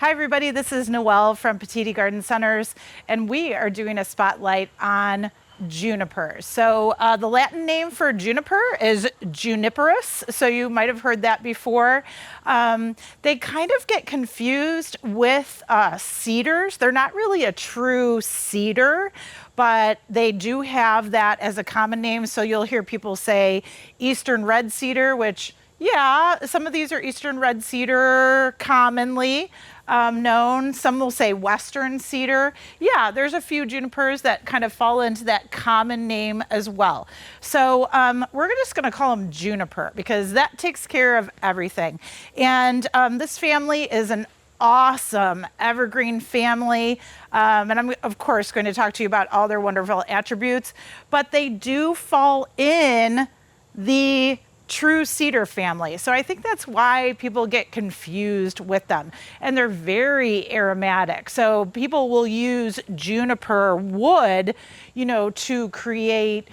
Hi everybody, this is Noelle from Petitti Garden Centers, and we are doing a spotlight on junipers. So the Latin name for juniper is Juniperus, so you might have heard that before. They kind of get confused with cedars. They're not really a true cedar, but they do have that as a common name. So you'll hear people say eastern red cedar, which yeah, some of these are eastern red cedar commonly known. Some will say western cedar. Yeah, there's a few junipers that kind of fall into that common name as well. So we're just going to call them juniper because that takes care of everything. And this family is an awesome evergreen family. And I'm, of course, going to talk to you about all their wonderful attributes, but they do fall in the true cedar family. So I think that's why people get confused with them. And they're very aromatic. So people will use juniper wood, you know, to create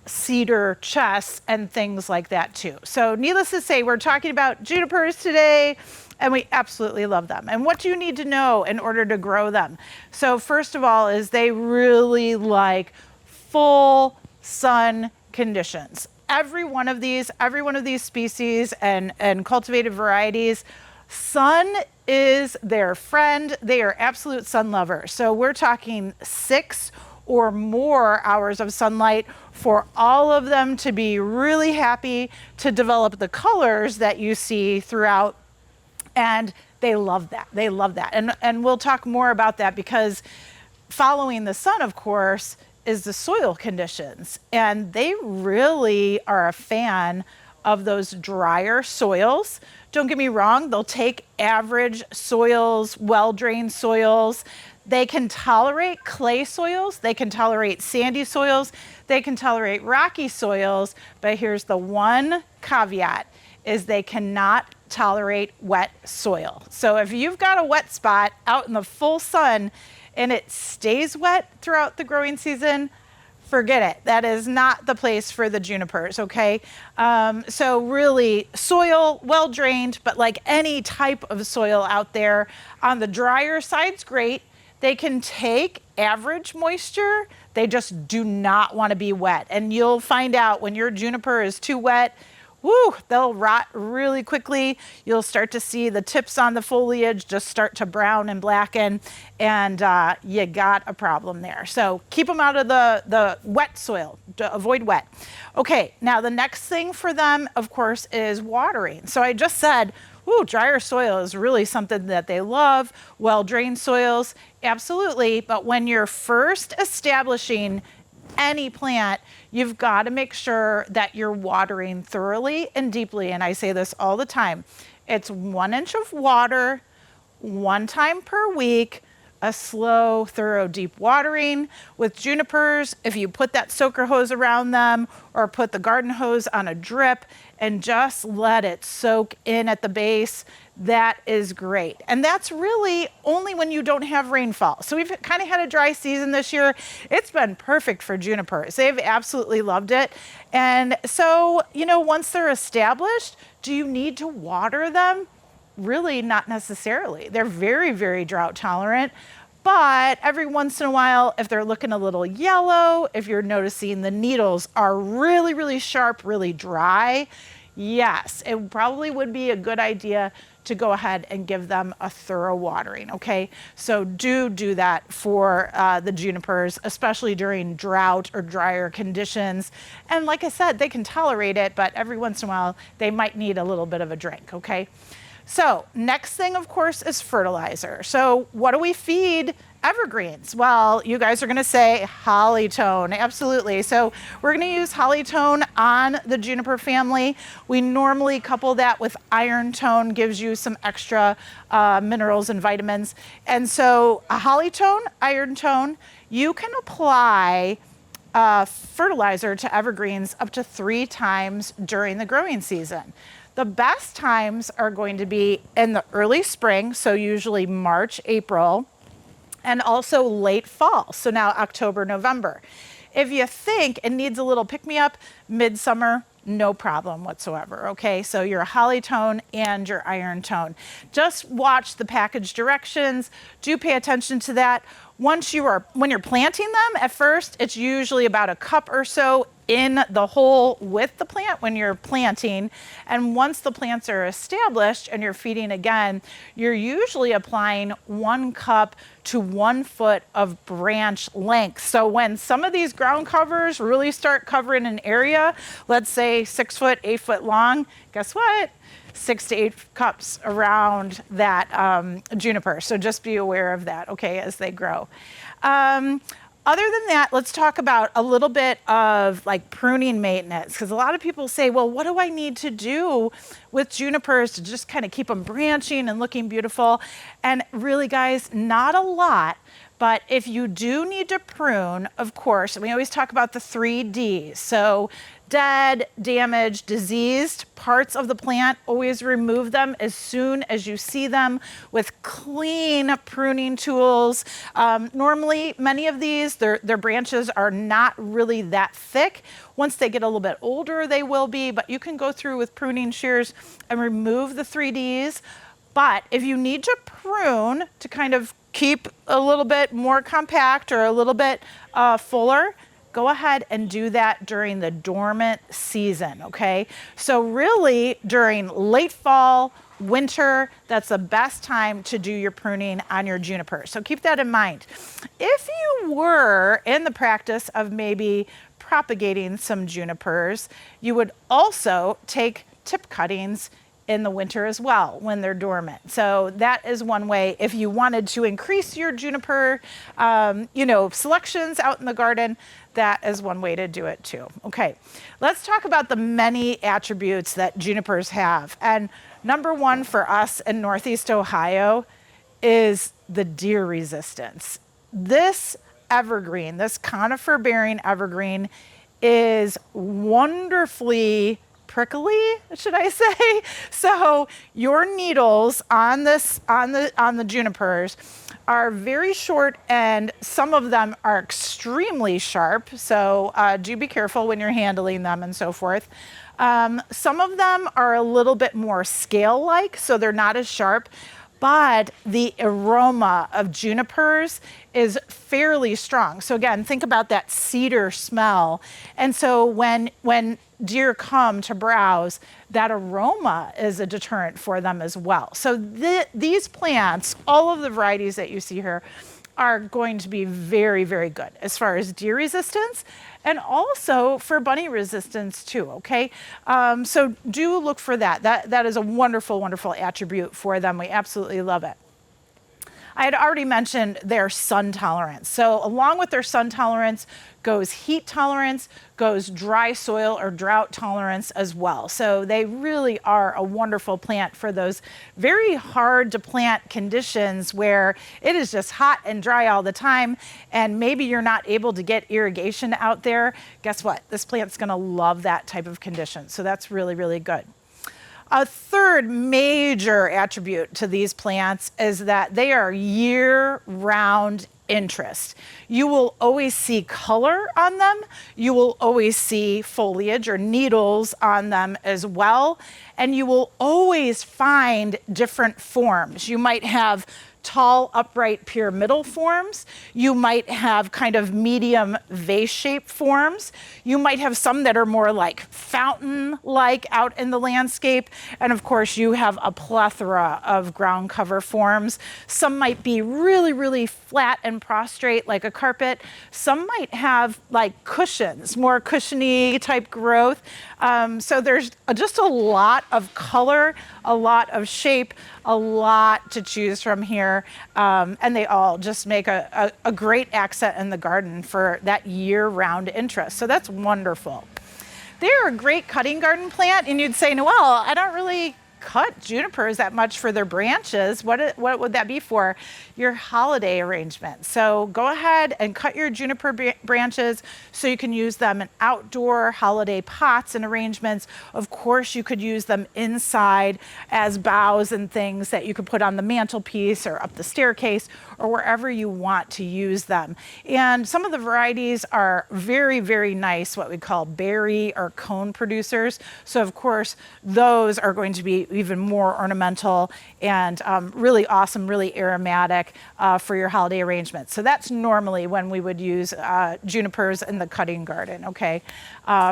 cedar chests and things like that too. So needless to say, we're talking about junipers today, and we absolutely love them. And what do you need to know in order to grow them? So first of all is they really like full sun conditions. Every one of these species and cultivated varieties, sun is their friend. They are absolute sun lovers. So we're talking 6 or more hours of sunlight for all of them to be really happy to develop the colors that you see throughout. And they love that. They love that. And we'll talk more about that because following the sun, of course, is the soil conditions. And they really are a fan of those drier soils. Don't get me wrong, they'll take average soils, well-drained soils. They can tolerate clay soils, they can tolerate sandy soils, they can tolerate rocky soils, but here's the one caveat, is they cannot tolerate wet soil. So if you've got a wet spot out in the full sun, and it stays wet throughout the growing season, forget it. That is not the place for the junipers, okay? So really, soil, well-drained, but like any type of soil out there, on the drier side's great. They can take average moisture. They just do not want to be wet. And you'll find out when your juniper is too wet, woo, they'll rot really quickly. You'll start to see the tips on the foliage just start to brown and blacken, and you got a problem there. So keep them out of the wet soil, to avoid wet. Okay, now the next thing for them, of course, is watering. So I just said, ooh, drier soil is really something that they love. Well-drained soils, absolutely. But when you're first establishing any plant, you've got to make sure that you're watering thoroughly and deeply. And I say this all the time. It's 1 inch of water, 1 time per week, a slow, thorough, deep watering. With junipers, if you put that soaker hose around them or put the garden hose on a drip and just let it soak in at the base, that is great. And that's really only when you don't have rainfall. So we've kind of had a dry season this year. It's been perfect for junipers. They've absolutely loved it. And so, you know, once they're established, do you need to water them? Really not necessarily. They're very, very drought tolerant. But every once in a while, if they're looking a little yellow, if you're noticing the needles are really, really sharp, really dry, yes, it probably would be a good idea to go ahead and give them a thorough watering, okay? So do that for the junipers, especially during drought or drier conditions. And like I said, they can tolerate it, but every once in a while, they might need a little bit of a drink, okay? So next thing, of course, is fertilizer. So what do we feed evergreens? Well, you guys are gonna say Hollytone, absolutely. So we're gonna use Hollytone on the juniper family. We normally couple that with iron tone, gives you some extra minerals and vitamins. And so a Hollytone, iron tone, you can apply fertilizer to evergreens up to 3 times during the growing season. The best times are going to be in the early spring, so usually March, April, and also late fall, so now October, November. If you think it needs a little pick-me-up, midsummer, no problem whatsoever, okay? So your holly tone and your iron tone. Just watch the package directions. Do pay attention to that. When you're planting them, at first, it's usually about a cup or so in the hole with the plant when you're planting. And once the plants are established and you're feeding again, you're usually applying 1 cup to 1 foot of branch length. So when some of these ground covers really start covering an area, let's say 6 foot, 8 foot long, guess what? 6 to 8 cups around that juniper. So just be aware of that, okay, as they grow. Other than that, let's talk about a little bit of like pruning maintenance, because a lot of people say, well, what do I need to do with junipers to just kind of keep them branching and looking beautiful? And really, guys, not a lot. But if you do need to prune, of course, and we always talk about the 3 Ds. So dead, damaged, diseased parts of the plant, always remove them as soon as you see them with clean pruning tools. Normally, many of these, their branches are not really that thick. Once they get a little bit older, they will be, but you can go through with pruning shears and remove the 3 Ds. But if you need to prune to kind of keep a little bit more compact or a little bit fuller, go ahead and do that during the dormant season, okay? So really during late fall, winter, that's the best time to do your pruning on your juniper. So keep that in mind. If you were in the practice of maybe propagating some junipers, you would also take tip cuttings in the winter as well when they're dormant. So that is one way if you wanted to increase your juniper, selections out in the garden. That is one way to do it too. Okay, let's talk about the many attributes that junipers have. And number one for us in Northeast Ohio is the deer resistance. This evergreen, this conifer bearing evergreen, is wonderfully prickly, should I say? So your needles on the junipers are very short, and some of them are extremely sharp. So do be careful when you're handling them and so forth. Some of them are a little bit more scale-like, so they're not as sharp. But the aroma of junipers is fairly strong. So again, think about that cedar smell. And so when deer come to browse, that aroma is a deterrent for them as well. So these plants, all of the varieties that you see here, are going to be very, very good as far as deer resistance and also for bunny resistance too, okay? So do look for that. That is a wonderful, wonderful attribute for them. We absolutely love it. I had already mentioned their sun tolerance. So along with their sun tolerance goes heat tolerance, goes dry soil or drought tolerance as well. So they really are a wonderful plant for those very hard to plant conditions where it is just hot and dry all the time, and maybe you're not able to get irrigation out there. Guess what? This plant's gonna love that type of condition. So that's really, really good. A third major attribute to these plants is that they are year-round interest. You will always see color on them. You will always see foliage or needles on them as well. And you will always find different forms. You might have tall, upright, pyramidal forms. You might have kind of medium vase-shaped forms. You might have some that are more like fountain-like out in the landscape. And of course, you have a plethora of ground cover forms. Some might be really, really flat and prostrate like a carpet. Some might have like cushions, more cushiony type growth. So there's just a lot of color, a lot of shape, a lot to choose from here. And they all just make a great accent in the garden for that year-round interest. So that's wonderful. They're a great cutting garden plant, and you'd say, Noelle, I don't really cut junipers that much for their branches, what would that be for? Your holiday arrangement. So go ahead and cut your juniper branches so you can use them in outdoor holiday pots and arrangements. Of course, you could use them inside as boughs and things that you could put on the mantelpiece or up the staircase or wherever you want to use them. And some of the varieties are very, very nice, what we call berry or cone producers. So of course, those are going to be even more ornamental and really awesome, really aromatic for your holiday arrangements. So that's normally when we would use junipers in the cutting garden, okay,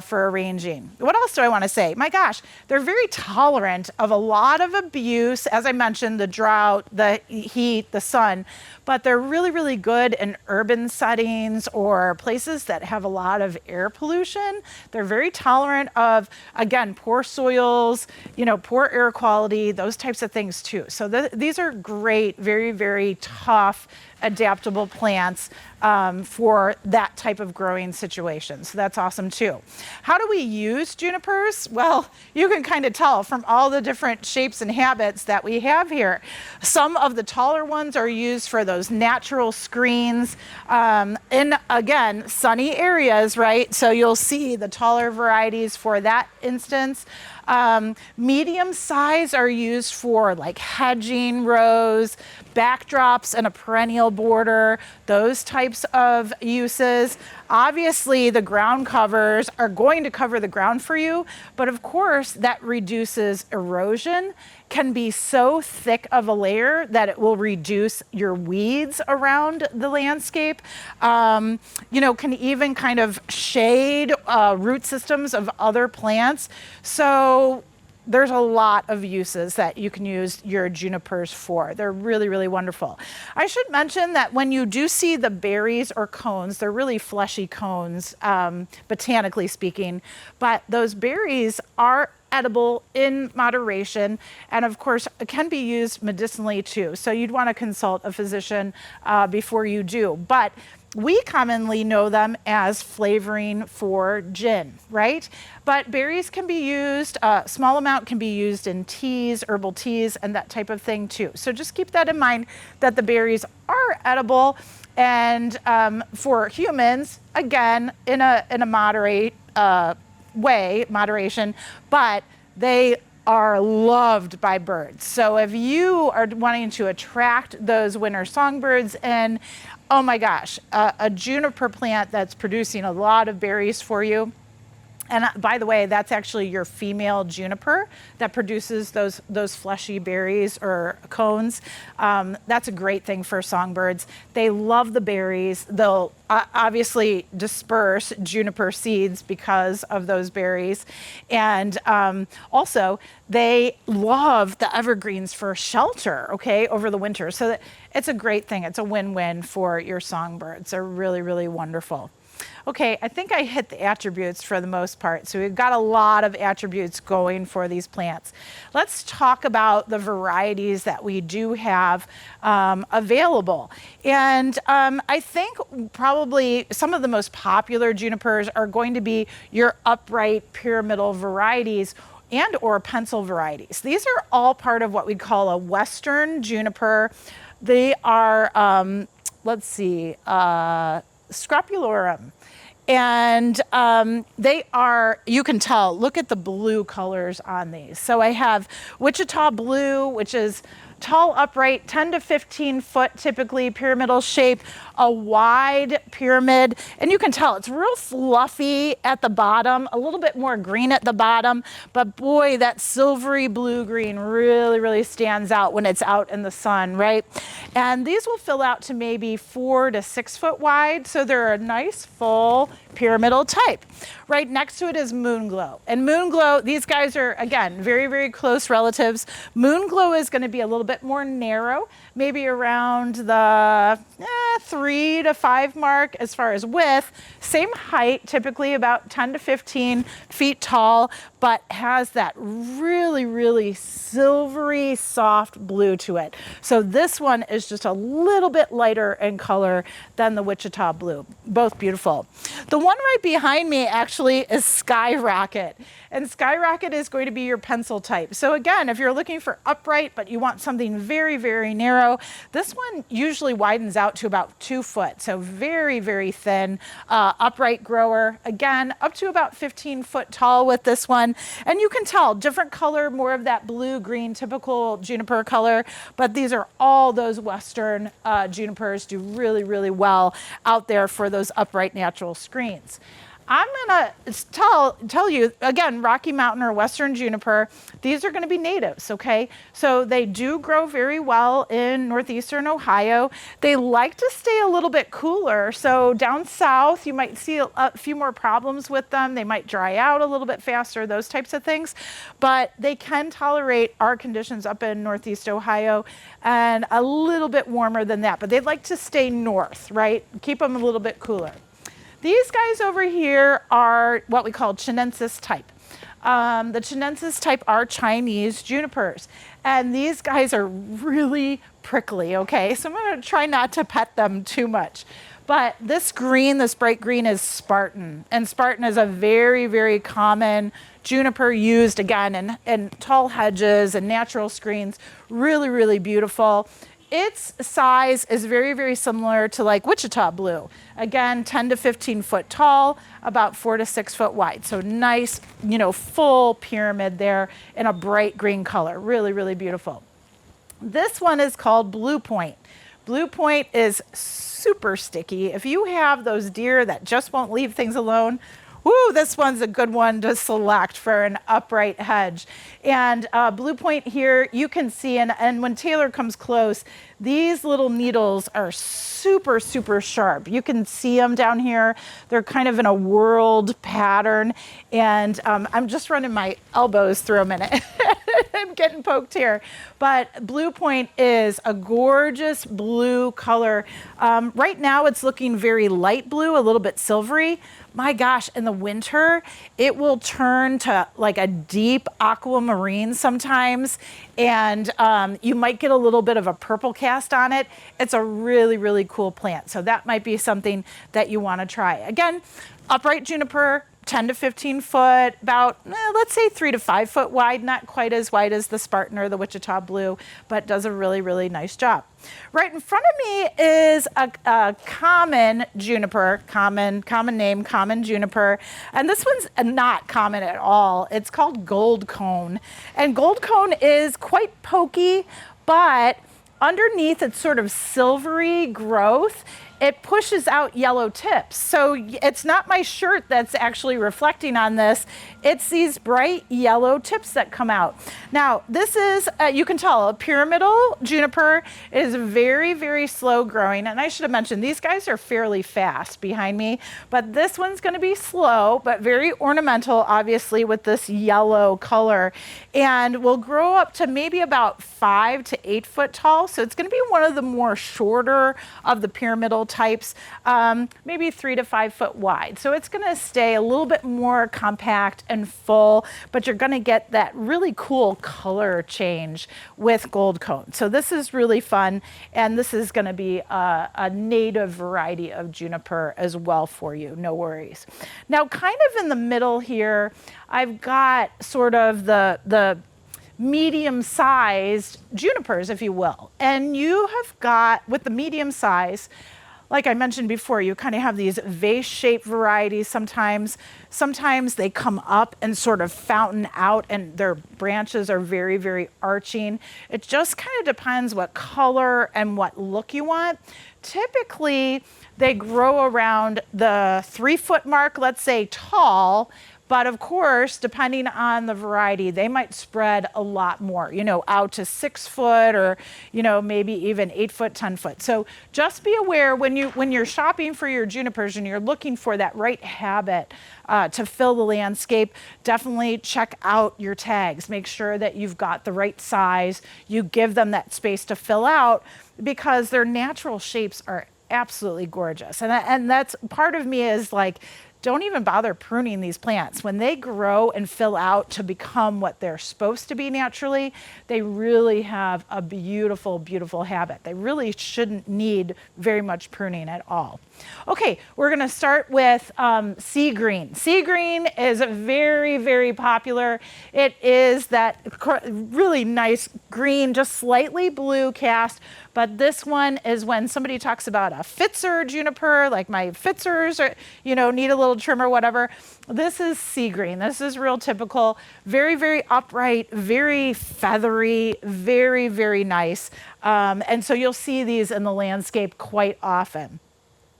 for arranging. What else do I want to say? My gosh, they're very tolerant of a lot of abuse, as I mentioned, the drought, the heat, the sun, but they're really, really good in urban settings or places that have a lot of air pollution. They're very tolerant of, again, poor soils, poor air quality, those types of things too. So these are great, very, very tough, adaptable plants for that type of growing situation. So that's awesome too. How do we use junipers? Well, you can kind of tell from all the different shapes and habits that we have here. Some of the taller ones are used for those natural screens in, again, sunny areas, right? So you'll see the taller varieties for that instance. Medium size are used for like hedging rows, backdrops and a perennial border, those types of uses. Obviously, the ground covers are going to cover the ground for you, but of course that reduces erosion, can be so thick of a layer that it will reduce your weeds around the landscape. Can even kind of shade root systems of other plants. So there's a lot of uses that you can use your junipers for. They're really, really wonderful. I should mention that when you do see the berries or cones, they're really fleshy cones, botanically speaking, but those berries are edible in moderation, and of course can be used medicinally too. So you'd want to consult a physician before you do. But we commonly know them as flavoring for gin, right? But berries can be used, a small amount can be used in teas, herbal teas, and that type of thing too. So just keep that in mind that the berries are edible, and for humans, again, in a moderate moderation, but they are loved by birds. So if you are wanting to attract those winter songbirds in, oh my gosh, a juniper plant that's producing a lot of berries for you. And by the way, that's actually your female juniper that produces those fleshy berries or cones. That's a great thing for songbirds. They love the berries. They'll obviously disperse juniper seeds because of those berries. And also, they love the evergreens for shelter, okay, over the winter. So it's a great thing. It's a win-win for your songbirds. They're really, really wonderful. Okay, I think I hit the attributes for the most part. So we've got a lot of attributes going for these plants. Let's talk about the varieties that we do have available. And I think probably some of the most popular junipers are going to be your upright pyramidal varieties and or pencil varieties. These are all part of what we call a Western juniper. They are, let's see, scropulorum. And they are, you can tell, look at the blue colors on these. So I have Wichita blue, which is tall, upright, 10 to 15 foot, typically pyramidal shape, a wide pyramid. And you can tell it's real fluffy at the bottom, a little bit more green at the bottom. But boy, that silvery blue-green really, really stands out when it's out in the sun, right? And these will fill out to maybe 4 to 6 foot wide. So they're a nice, full pyramidal type. Right next to it is Moonglow. And Moonglow, these guys are, again, very, very close relatives. Moonglow is going to be a little bit bit more narrow, maybe around the 3 to 5 mark as far as width. Same height, typically about 10 to 15 feet tall, but has that really, really silvery, soft blue to it. So this one is just a little bit lighter in color than the Wichita blue. Both beautiful. The one right behind me actually is Skyrocket. And Skyrocket is going to be your pencil type. So again, if you're looking for upright, but you want something very, very narrow, this one usually widens out to about 2 foot. So very, very thin, upright grower. Again, up to about 15 foot tall with this one. And you can tell different color, more of that blue, green, typical juniper color. But these are all those Western junipers, do really, really well out there for those upright natural screens. I'm gonna tell you, again, Rocky Mountain or Western juniper, these are gonna be natives, okay? So they do grow very well in northeastern Ohio. They like to stay a little bit cooler. So down south, you might see a few more problems with them. They might dry out a little bit faster, those types of things. But they can tolerate our conditions up in northeast Ohio and a little bit warmer than that. But they'd like to stay north, right? Keep them a little bit cooler. These guys over here are what we call Chinensis type. The Chinensis type are Chinese junipers. And these guys are really prickly, okay? So I'm gonna try not to pet them too much. But this green, this bright green is Spartan. And Spartan is a very, very common juniper used again in tall hedges and natural screens. Really, really beautiful. Its size is very, very similar to like Wichita blue. Again, 10 to 15 foot tall, about 4 to 6 foot wide. So nice, you know, full pyramid there in a bright green color. Really, really beautiful. This one is called Blue Point. Blue Point is super sticky. If you have those deer that just won't leave things alone, woo, this one's a good one to select for an upright hedge. And Blue Point here, you can see, and when Taylor comes close, these little needles are super, super sharp. You can see them down here. They're kind of in a whorled pattern. And I'm just running my elbows through them in it. I'm getting poked here. But Blue Point is a gorgeous blue color. Right now it's looking very light blue, a little bit silvery. My gosh, in the winter, it will turn to like a deep aquamarine sometimes. And you might get a little bit of a purple cast on it. It's a really, really cool plant. So that might be something that you want to try. Again, upright juniper, 10 to 15 foot, about, let's say 3 to 5 foot wide, not quite as wide as the Spartan or the Wichita blue, but does a really, really nice job. Right in front of me is a common juniper, common name, common juniper. And this one's not common at all. It's called gold cone. And gold cone is quite pokey, but underneath its sort of silvery growth, it pushes out yellow tips. So it's not my shirt that's actually reflecting on this. It's these bright yellow tips that come out. Now, this is, you can tell, a pyramidal juniper is very, very slow growing. And I should have mentioned, these guys are fairly fast behind me, but this one's gonna be slow, but very ornamental, obviously, with this yellow color. And will grow up to maybe about 5 to 8 foot tall. So it's gonna be one of the more shorter of the pyramidal types, maybe 3 to 5 foot wide. So it's gonna stay a little bit more compact and full, but you're gonna get that really cool color change with gold cone. So this is really fun, and this is gonna be a native variety of juniper as well for you, no worries. Now, kind of in the middle here, I've got sort of the medium-sized junipers, if you will. And you have got, with the medium size, like I mentioned before, you kind of have these vase-shaped varieties sometimes. Sometimes they come up and sort of fountain out, and their branches are very, very arching. It just kind of depends what color and what look you want. Typically, they grow around the 3 foot mark, let's say tall, But of course, depending on the variety, they might spread a lot more, out to 6 foot or, maybe even 8 foot, 10 foot. So just be aware when you're shopping for your junipers and you're looking for that right habit to fill the landscape, definitely check out your tags. Make sure that you've got the right size. You give them that space to fill out because their natural shapes are absolutely gorgeous. And that's part of me is like, don't even bother pruning these plants. When they grow and fill out to become what they're supposed to be naturally, they really have a beautiful, beautiful habit. They really shouldn't need very much pruning at all. Okay, we're gonna start with sea green. Sea green is very, very popular. It is that really nice green, just slightly blue cast, but this one is when somebody talks about a Pfitzer juniper, like my Pfitzers, or, need a little trim or whatever. This is sea green. This is real typical, very, very upright, very feathery, very, very nice. And so you'll see these in the landscape quite often.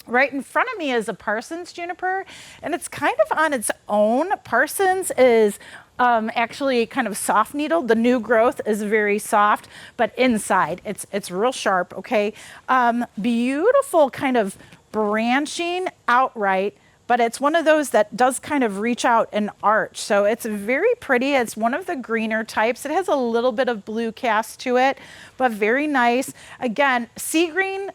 Right in front of me is a Parsons juniper, and it's kind of on its own. Parsons is actually kind of soft needled. The new growth is very soft, but inside it's real sharp, okay? Beautiful kind of branching outright, but it's one of those that does kind of reach out and arch. So it's very pretty. It's one of the greener types. It has a little bit of blue cast to it, but very nice. Again, sea green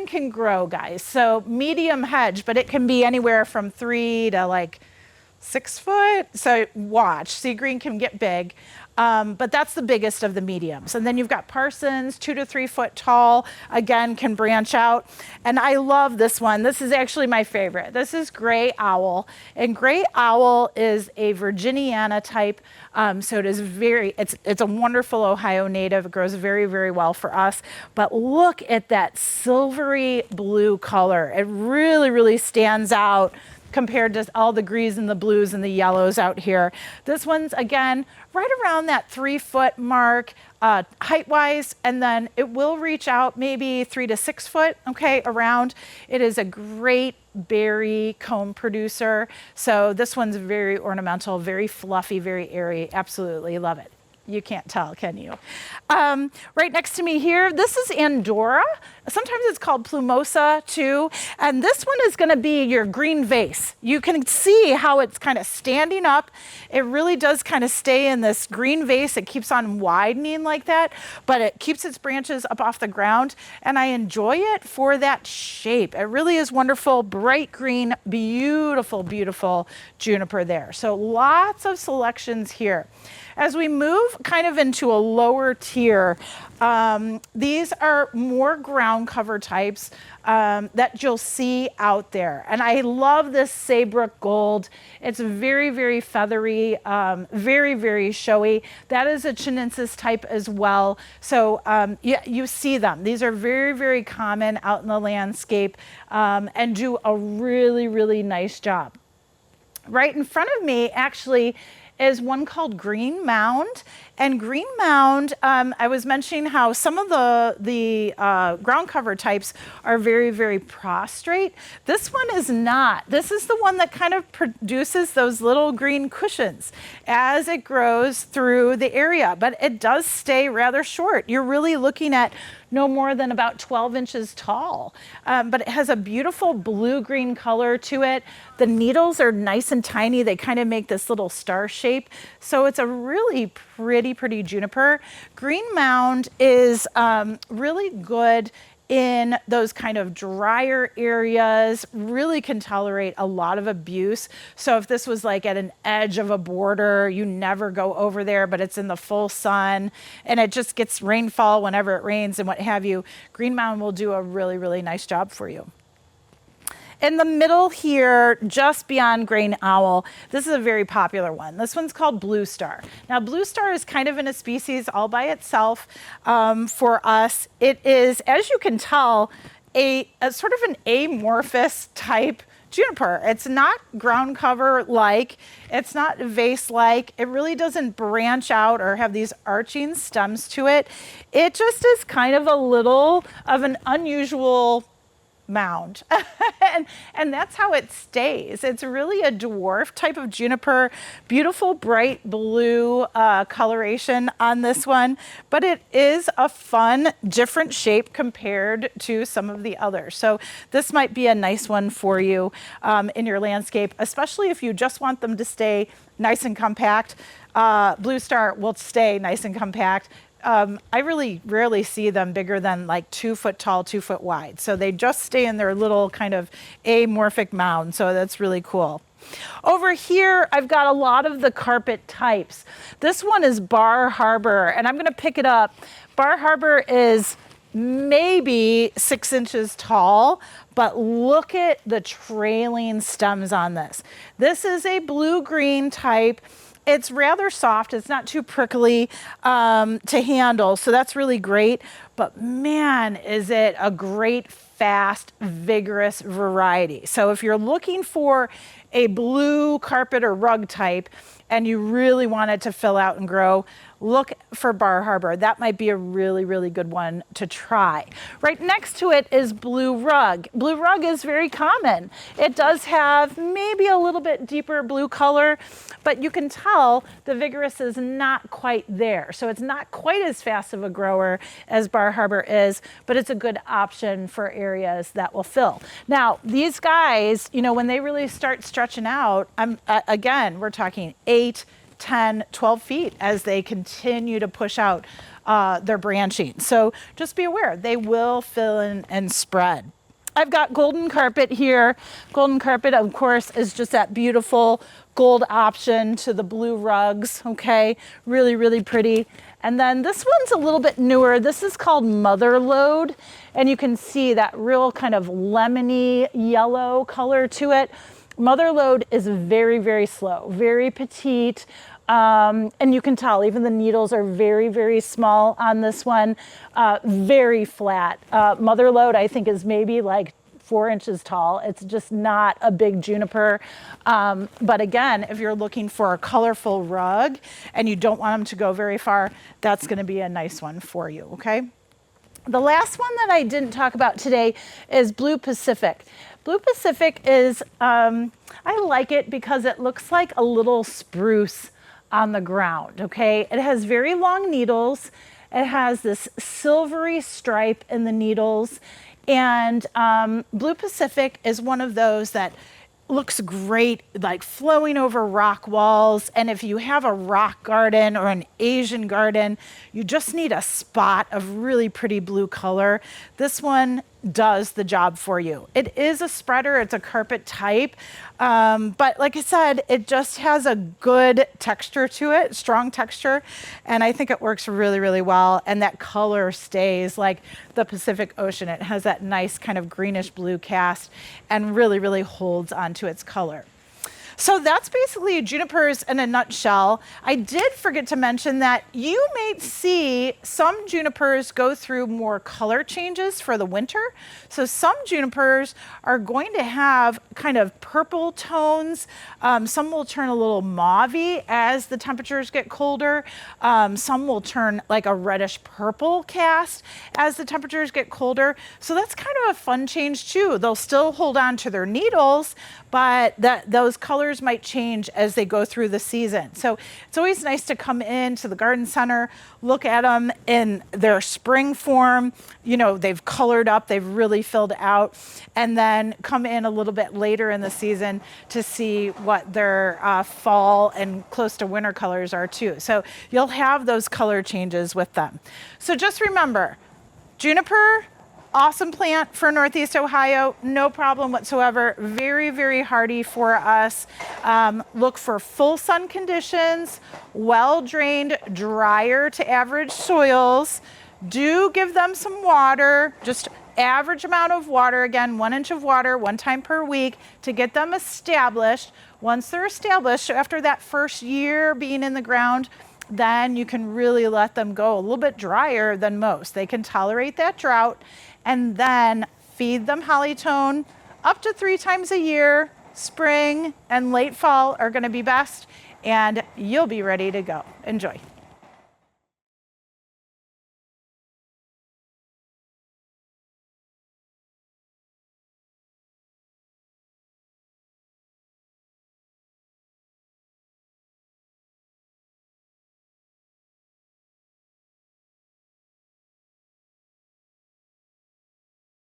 can grow, guys. So medium hedge, but it can be anywhere from 3 to like 6 foot. So watch, sea green can get big. But that's the biggest of the mediums. And then you've got Parsons, 2 to 3 foot tall, again, can branch out. And I love this one. This is actually my favorite. This is Gray Owl. And Gray Owl is a Virginiana type. So it is it's a wonderful Ohio native. It grows very, very well for us. But look at that silvery blue color. It really, really stands out compared to all the greens and the blues and the yellows out here. This one's, again, right around that 3 foot mark, height-wise, and then it will reach out maybe 3 to 6 foot, okay, around. It is a great berry comb producer. So this one's very ornamental, very fluffy, very airy. Absolutely love it. You can't tell, can you? Right next to me here, this is Andorra. Sometimes it's called Plumosa too. And this one is gonna be your green vase. You can see how it's kind of standing up. It really does kind of stay in this green vase. It keeps on widening like that, but it keeps its branches up off the ground. And I enjoy it for that shape. It really is wonderful, bright green, beautiful, beautiful juniper there. So lots of selections here. As we move kind of into a lower tier, these are more ground cover types that you'll see out there. And I love this Saybrook Gold. It's very, very feathery, very, very showy. That is a Chinensis type as well. So yeah, you see them. These are very, very common out in the landscape and do a really, really nice job. Right in front of me, actually, is one called Green Mound. And Green Mound, I was mentioning how some of the ground cover types are very, very prostrate. This one is not. This is the one that kind of produces those little green cushions as it grows through the area, but it does stay rather short. You're really looking at no more than about 12 inches tall, but it has a beautiful blue-green color to it. The needles are nice and tiny. They kind of make this little star shape. So it's a really pretty juniper. Green Mound is really good in those kind of drier areas, really can tolerate a lot of abuse. So if this was like at an edge of a border, you never go over there, but it's in the full sun and it just gets rainfall whenever it rains and what have you, Green Mound will do a really, really nice job for you. In the middle here, just beyond Green Owl, this is a very popular one. This one's called Blue Star. Now, Blue Star is kind of in a species all by itself for us. It is, as you can tell, a sort of an amorphous type juniper. It's not ground cover like, it's not vase like, it really doesn't branch out or have these arching stems to it. It just is kind of a little of an unusual mound. and that's how it stays. It's really a dwarf type of juniper, beautiful bright blue coloration on this one, but it is a fun, different shape compared to some of the others. So this might be a nice one for you in your landscape, especially if you just want them to stay nice and compact. Blue Star will stay nice and compact. I really rarely see them bigger than like 2 foot tall, 2 foot wide. So they just stay in their little kind of amorphic mound. So that's really cool. Over here, I've got a lot of the carpet types. This one is Bar Harbor, and I'm going to pick it up. Bar Harbor is maybe 6 inches tall, but look at the trailing stems on this. This is a blue-green type. It's rather soft. It's not too prickly to handle, so that's really great. But man, is it a great, fast, vigorous variety. So if you're looking for a blue carpet or rug type and you really want it to fill out and grow, look for Bar Harbor. That might be a really, really good one to try. Right next to it is Blue Rug. Blue Rug is very common. It does have maybe a little bit deeper blue color, but you can tell the vigorous is not quite there. So it's not quite as fast of a grower as Bar Harbor is, but it's a good option for areas that will fill. Now, these guys, you know, when they really start stretching out, again, we're talking 8, 10, 12 feet as they continue to push out their branching. So just be aware, they will fill in and spread. I've got Golden Carpet here. Golden Carpet, of course, is just that beautiful gold option to the blue rugs, okay? Really, really pretty. And then this one's a little bit newer. This is called Mother Lode, and you can see that real kind of lemony yellow color to it. Mother Lode is very, very slow, very petite, and you can tell even the needles are very, very small on this one, very flat. Mother Lode, I think, is maybe like 4 inches tall. It's just not a big juniper. But again, if you're looking for a colorful rug and you don't want them to go very far, that's going to be a nice one for you, okay? The last one that I didn't talk about today is Blue Pacific. Blue Pacific is, I like it because it looks like a little spruce on the ground, okay? It has very long needles. It has this silvery stripe in the needles. And Blue Pacific is one of those that looks great, like flowing over rock walls. And if you have a rock garden or an Asian garden, you just need a spot of really pretty blue color. This one does the job for you. It is a spreader, it's a carpet type, but like I said, it just has a good texture to it, strong texture, and I think it works really, really well, and that color stays like the Pacific Ocean. It has that nice kind of greenish blue cast and really, really holds onto its color. So that's basically junipers in a nutshell. I did forget to mention that you may see some junipers go through more color changes for the winter. So some junipers are going to have kind of purple tones. Some will turn a little mauve-y as the temperatures get colder. Some will turn like a reddish purple cast as the temperatures get colder. So that's kind of a fun change too. They'll still hold on to their needles, but those colors might change as they go through the season. So it's always nice to come into the garden center, look at them in their spring form. You know, they've colored up, they've really filled out, and then come in a little bit later in the season to see what their fall and close to winter colors are too. So you'll have those color changes with them. So just remember, juniper, awesome plant for Northeast Ohio, no problem whatsoever. Very, very hardy for us. Look for full sun conditions, well-drained, drier to average soils. Do give them some water, just average amount of water, again, 1 inch of water 1 time per week to get them established. Once they're established, after that first year being in the ground, then you can really let them go a little bit drier than most. They can tolerate that drought, and then feed them Hollytone up to 3 times a year. Spring and late fall are going to be best, and you'll be ready to go. Enjoy.